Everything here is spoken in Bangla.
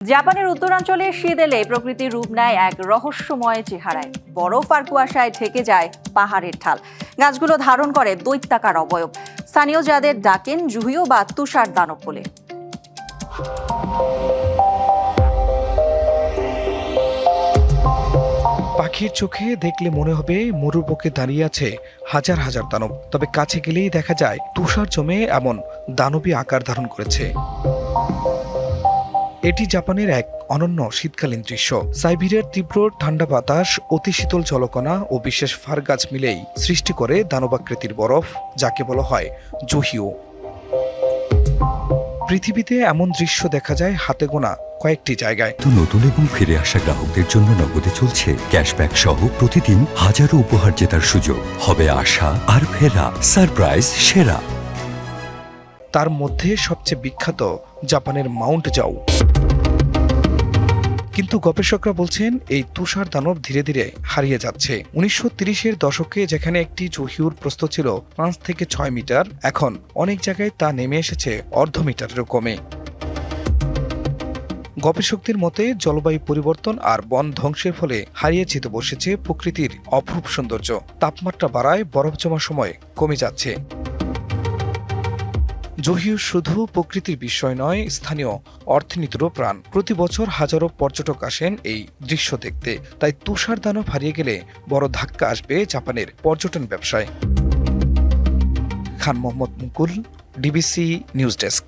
জাপানের উত্তরাঞ্চলে শীত এলে প্রকৃতির রূপ নেয় এক রহস্যময় চেহারায়। বরফ আর কুয়াশায় ঢেকে যায় পাহাড়ের ঢাল, গাছগুলো ধারণ করে দৈত্যাকার অবয়ব। স্থানীয় যাদের ডাকেন জুহিও বা তুষার দানব বলে। পাখির চোখে দেখলে মনে হবে মরুর বুকে দাঁড়িয়ে আছে হাজার হাজার দানব, তবে কাছে গেলেই দেখা যায় তুষার জমে এমন দানবী আকার ধারণ করেছে। এটি জাপানের এক অনন্য শীতকালীন দৃশ্য। সাইবেরিয়ার তীব্র ঠান্ডা বাতাস, অতি শীতল জলকণা ও বিশেষ ফার গাছ মিলেই সৃষ্টি করে দানবাকৃতির বরফ, যাকে বলা হয় জুহিও। পৃথিবীতে এমন দৃশ্য দেখা যায় হাতে গোনা কয়েকটি জায়গায়। নতুন এবং ফিরে আসা গ্রাহকদের জন্য নগদে চলছে ক্যাশব্যাক সহ প্রতিদিন হাজারো উপহার জেতার সুযোগ। হবে আশা আর ফেরা, সারপ্রাইজ সেরা। তার মধ্যে সবচেয়ে বিখ্যাত জাপানের মাউন্ট জাউ। কিন্তু গবেষকরা বলছেন এই তুষার দানব ধীরে ধীরে হারিয়ে যাচ্ছে। 1930-এর দশকে যেখানে একটি জুহিউর প্রস্থ ছিল 5 থেকে 6 মিটার, এখন অনেক জায়গায় তা নেমে এসেছে অর্ধ মিটারেরও কমে। গবেষকদের মতে জলবায়ু পরিবর্তন আর বন ধ্বংসের ফলে হারিয়ে যেতে বসেছে প্রকৃতির অপরূপ সৌন্দর্য। তাপমাত্রা বাড়ায় বরফ জমার সময় কমে যাচ্ছে। জুহিউ শুধু প্রকৃতির বিষয় নয়, স্থানীয় অর্থনীতিরও প্রাণ। প্রতি বছর হাজারো পর্যটক আসেন এই দৃশ্য দেখতে। তাই তুষার দানব হারিয়ে গেলে বড় ধাক্কা আসবে জাপানের পর্যটন ব্যবসায়। খান মোহাম্মদ মুকুল, ডিবিসি নিউজ ডেস্ক।